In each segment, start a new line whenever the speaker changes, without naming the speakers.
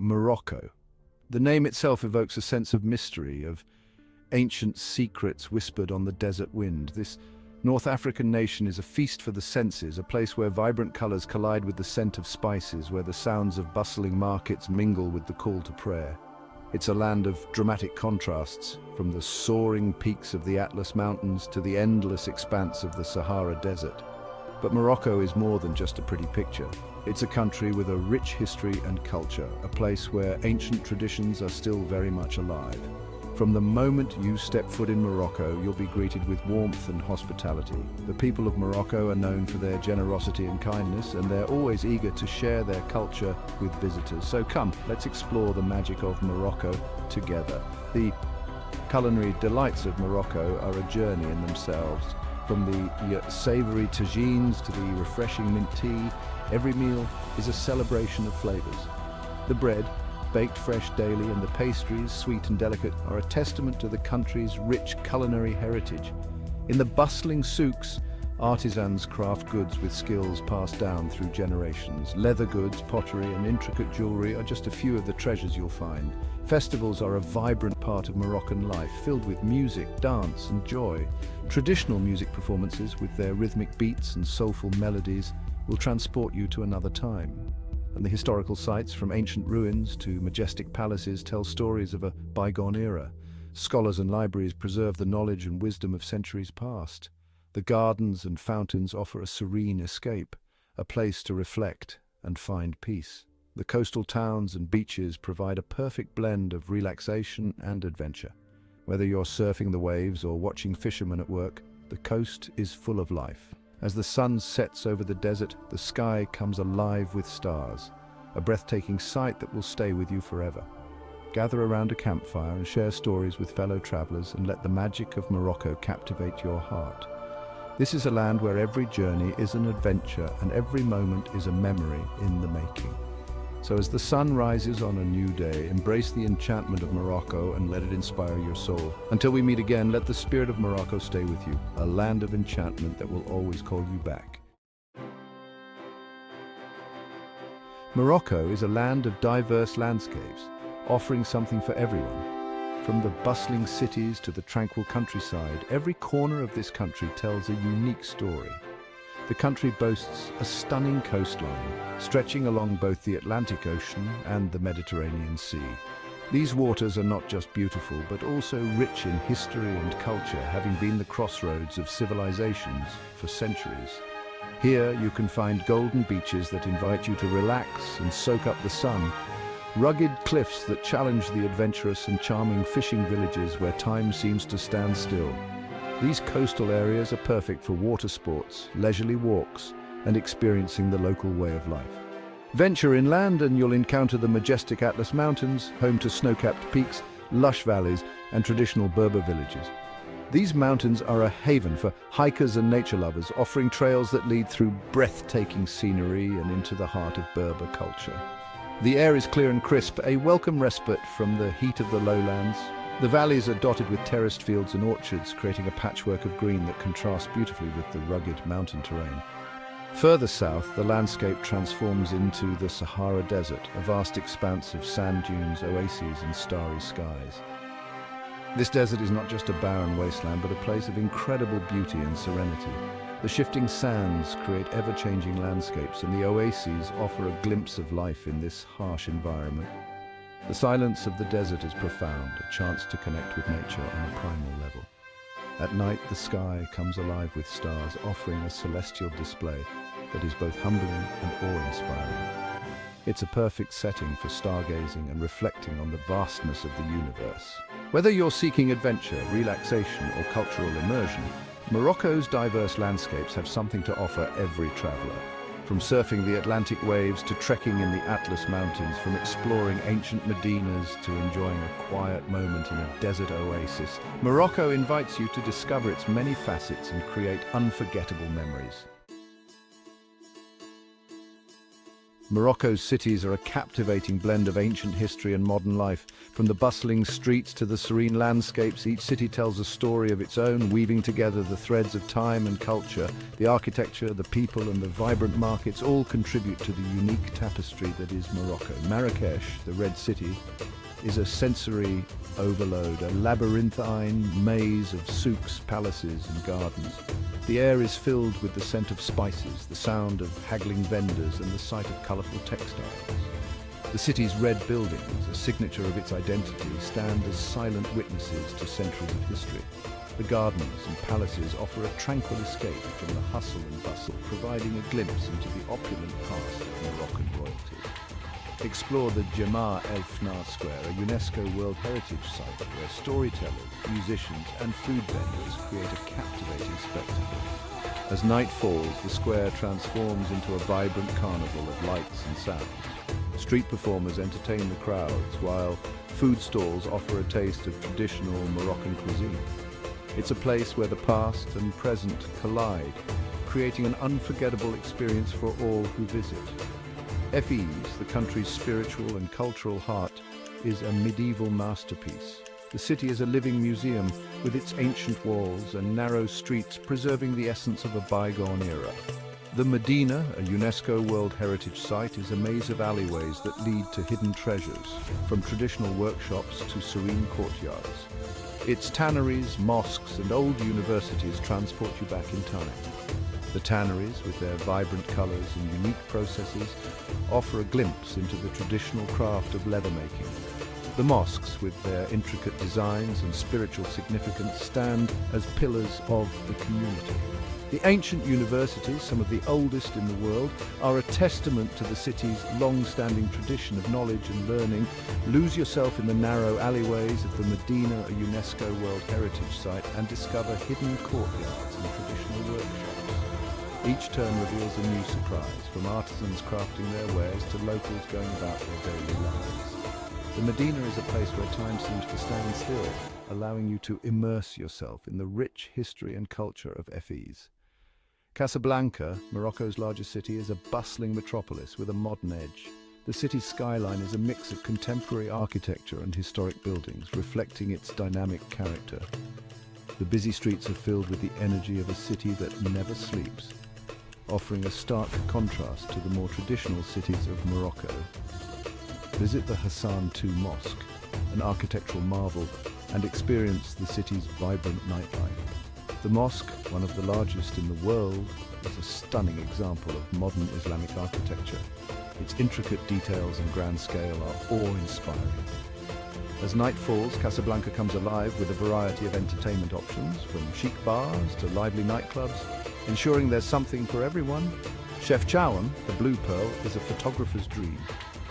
Morocco. The name itself evokes a sense of mystery, of ancient secrets whispered on the desert wind. This North African nation is a feast for the senses, a place where vibrant colors collide with the scent of spices, where the sounds of bustling markets mingle with the call to prayer. It's a land of dramatic contrasts, from the soaring peaks of the Atlas Mountains to the endless expanse of the Sahara Desert. But Morocco is more than just a pretty picture. It's a country with a rich history and culture, a place where ancient traditions are still very much alive. From the moment you step foot in Morocco, you'll be greeted with warmth and hospitality. The people of Morocco are known for their generosity and kindness, and they're always eager to share their culture with visitors. So come, let's explore the magic of Morocco together. The culinary delights of Morocco are a journey in themselves. From the savory tagines to the refreshing mint tea, every meal is a celebration of flavors. The bread, baked fresh daily, and the pastries, sweet and delicate, are a testament to the country's rich culinary heritage. In the bustling souks, artisans craft goods with skills passed down through generations. Leather goods, pottery, and intricate jewelry are just a few of the treasures you'll find. Festivals are a vibrant part of Moroccan life, filled with music, dance, and joy. Traditional music performances, with their rhythmic beats and soulful melodies, will transport you to another time. And the historical sites, from ancient ruins to majestic palaces, tell stories of a bygone era. Scholars and libraries preserve the knowledge and wisdom of centuries past. The gardens and fountains offer a serene escape, a place to reflect and find peace. The coastal towns and beaches provide a perfect blend of relaxation and adventure. Whether you're surfing the waves or watching fishermen at work, the coast is full of life. As the sun sets over the desert, the sky comes alive with stars, a breathtaking sight that will stay with you forever. Gather around a campfire and share stories with fellow travelers, and let the magic of Morocco captivate your heart. This is a land where every journey is an adventure and every moment is a memory in the making. So as the sun rises on a new day, embrace the enchantment of Morocco and let it inspire your soul. Until we meet again, let the spirit of Morocco stay with you, a land of enchantment that will always call you back. Morocco is a land of diverse landscapes, offering something for everyone. From the bustling cities to the tranquil countryside, every corner of this country tells a unique story. The country boasts a stunning coastline, stretching along both the Atlantic Ocean and the Mediterranean Sea. These waters are not just beautiful, but also rich in history and culture, having been the crossroads of civilizations for centuries. Here you can find golden beaches that invite you to relax and soak up the sun, rugged cliffs that challenge the adventurous, and charming fishing villages where time seems to stand still. These coastal areas are perfect for water sports, leisurely walks, and experiencing the local way of life. Venture inland and you'll encounter the majestic Atlas Mountains, home to snow-capped peaks, lush valleys, and traditional Berber villages. These mountains are a haven for hikers and nature lovers, offering trails that lead through breathtaking scenery and into the heart of Berber culture. The air is clear and crisp, a welcome respite from the heat of the lowlands. The valleys are dotted with terraced fields and orchards, creating a patchwork of green that contrasts beautifully with the rugged mountain terrain. Further south, the landscape transforms into the Sahara Desert, a vast expanse of sand dunes, oases, and starry skies. This desert is not just a barren wasteland, but a place of incredible beauty and serenity. The shifting sands create ever-changing landscapes, and the oases offer a glimpse of life in this harsh environment. The silence of the desert is profound, a chance to connect with nature on a primal level. At night, the sky comes alive with stars, offering a celestial display that is both humbling and awe-inspiring. It's a perfect setting for stargazing and reflecting on the vastness of the universe. Whether you're seeking adventure, relaxation, or cultural immersion, Morocco's diverse landscapes have something to offer every traveler. From surfing the Atlantic waves to trekking in the Atlas Mountains, from exploring ancient Medinas to enjoying a quiet moment in a desert oasis, Morocco invites you to discover its many facets and create unforgettable memories. Morocco's cities are a captivating blend of ancient history and modern life. From the bustling streets to the serene landscapes, each city tells a story of its own, weaving together the threads of time and culture. The architecture, the people, and the vibrant markets all contribute to the unique tapestry that is Morocco. Marrakech, the Red City, is a sensory overload, a labyrinthine maze of souks, palaces, and gardens. The air is filled with the scent of spices, the sound of haggling vendors, and the sight of colourful textiles. The city's red buildings, a signature of its identity, stand as silent witnesses to centuries of history. The gardens and palaces offer a tranquil escape from the hustle and bustle, providing a glimpse into the opulent past of Moroccan royalty. Explore the Jemaa El Fna Square, a UNESCO World Heritage Site where storytellers, musicians and food vendors create a captivating spectacle. As night falls, the square transforms into a vibrant carnival of lights and sounds. Street performers entertain the crowds, while food stalls offer a taste of traditional Moroccan cuisine. It's a place where the past and present collide, creating an unforgettable experience for all who visit. Fez, the country's spiritual and cultural heart, is a medieval masterpiece. The city is a living museum with its ancient walls and narrow streets preserving the essence of a bygone era. The Medina, a UNESCO World Heritage Site, is a maze of alleyways that lead to hidden treasures, from traditional workshops to serene courtyards. Its tanneries, mosques and old universities transport you back in time. The tanneries, with their vibrant colours and unique processes, offer a glimpse into the traditional craft of leather making. The mosques, with their intricate designs and spiritual significance, stand as pillars of the community. The ancient universities, some of the oldest in the world, are a testament to the city's long-standing tradition of knowledge and learning. Lose yourself in the narrow alleyways of the Medina, a UNESCO World Heritage Site, and discover hidden courtyards and traditional workshops. Each turn reveals a new surprise, from artisans crafting their wares to locals going about their daily lives. The Medina is a place where time seems to stand still, allowing you to immerse yourself in the rich history and culture of Fez. Casablanca, Morocco's largest city, is a bustling metropolis with a modern edge. The city's skyline is a mix of contemporary architecture and historic buildings, reflecting its dynamic character. The busy streets are filled with the energy of a city that never sleeps, offering a stark contrast to the more traditional cities of Morocco. Visit the Hassan II Mosque, an architectural marvel, and experience the city's vibrant nightlife. The mosque, one of the largest in the world, is a stunning example of modern Islamic architecture. Its intricate details and grand scale are awe-inspiring. As night falls, Casablanca comes alive with a variety of entertainment options, from chic bars to lively nightclubs, ensuring there's something for everyone. Chefchaouen, the Blue Pearl, is a photographer's dream.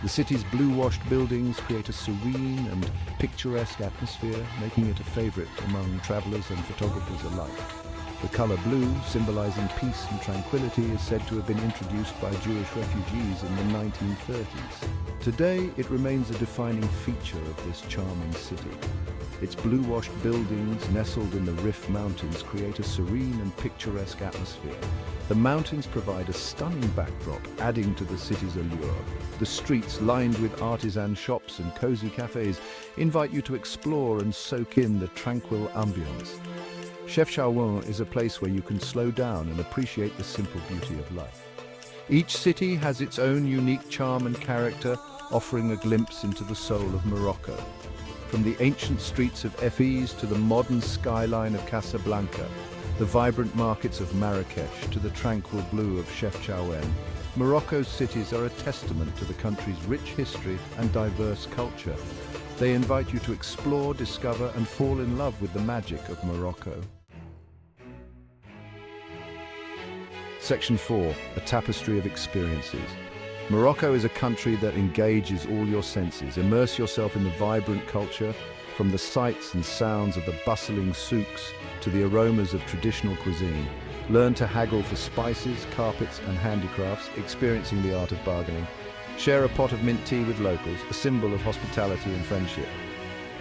The city's blue-washed buildings create a serene and picturesque atmosphere, making it a favorite among travelers and photographers alike. The color blue, symbolizing peace and tranquility, is said to have been introduced by Jewish refugees in the 1930s. Today, it remains a defining feature of this charming city. Its blue-washed buildings, nestled in the Rif Mountains, create a serene and picturesque atmosphere. The mountains provide a stunning backdrop, adding to the city's allure. The streets, lined with artisan shops and cozy cafes, invite you to explore and soak in the tranquil ambience. Chefchaouen is a place where you can slow down and appreciate the simple beauty of life. Each city has its own unique charm and character, offering a glimpse into the soul of Morocco. From the ancient streets of Fez to the modern skyline of Casablanca, the vibrant markets of Marrakech to the tranquil blue of Chefchaouen, Morocco's cities are a testament to the country's rich history and diverse culture. They invite you to explore, discover, and fall in love with the magic of Morocco. Section 4, a tapestry of experiences. Morocco is a country that engages all your senses. Immerse yourself in the vibrant culture, from the sights and sounds of the bustling souks to the aromas of traditional cuisine. Learn to haggle for spices, carpets and handicrafts, experiencing the art of bargaining. Share a pot of mint tea with locals, a symbol of hospitality and friendship.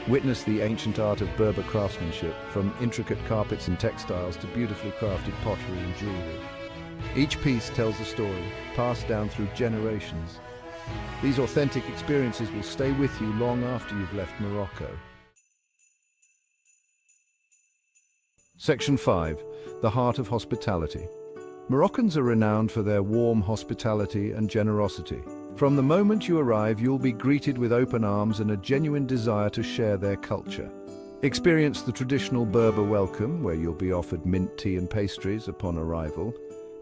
Witness the ancient art of Berber craftsmanship, from intricate carpets and textiles to beautifully crafted pottery and jewelry. Each piece tells a story, passed down through generations. These authentic experiences will stay with you long after you've left Morocco. Section 5. The Heart of Hospitality. Moroccans are renowned for their warm hospitality and generosity. From the moment you arrive, you'll be greeted with open arms and a genuine desire to share their culture. Experience the traditional Berber welcome, where you'll be offered mint tea and pastries upon arrival.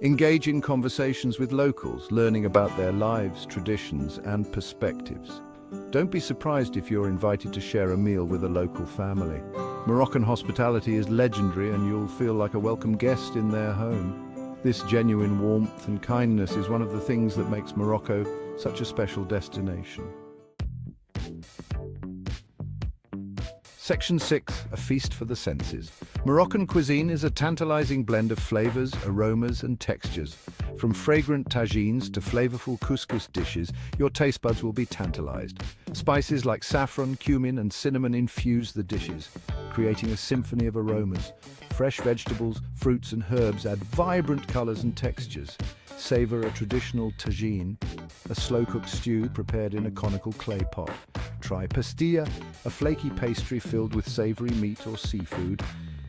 Engage in conversations with locals, learning about their lives, traditions, and perspectives. Don't be surprised if you're invited to share a meal with a local family. Moroccan hospitality is legendary, and you'll feel like a welcome guest in their home. This genuine warmth and kindness is one of the things that makes Morocco such a special destination. Section 6. A feast for the senses. Moroccan cuisine is a tantalizing blend of flavors, aromas, and textures. From fragrant tagines to flavorful couscous dishes, your taste buds will be tantalized. Spices like saffron, cumin, and cinnamon infuse the dishes, creating a symphony of aromas. Fresh vegetables, fruits, and herbs add vibrant colors and textures. Savor a traditional tagine, a slow-cooked stew prepared in a conical clay pot. Try pastilla, a flaky pastry filled with savory meat or seafood.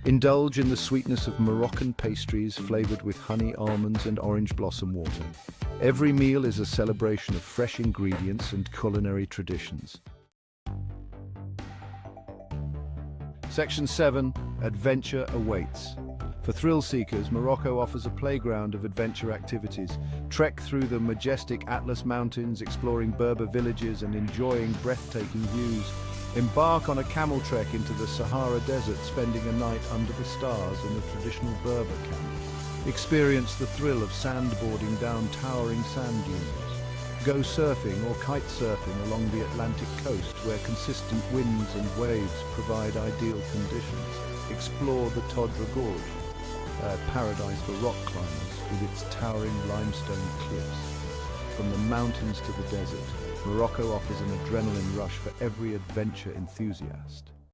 Indulge in the sweetness of Moroccan pastries flavored with honey, almonds, and orange blossom water. Every meal is a celebration of fresh ingredients and culinary traditions. Section 7. Adventure awaits. For thrill seekers, Morocco offers a playground of adventure activities. Trek through the majestic Atlas Mountains, exploring Berber villages and enjoying breathtaking views. Embark on a camel trek into the Sahara Desert, spending a night under the stars in a traditional Berber camel. Experience the thrill of sandboarding down towering sand dunes. Go surfing or kite surfing along the Atlantic coast, where consistent winds and waves provide ideal conditions. Explore the Todra Gorge, a paradise for rock climbers with its towering limestone cliffs. From the mountains to the desert, Morocco offers an adrenaline rush for every adventure enthusiast.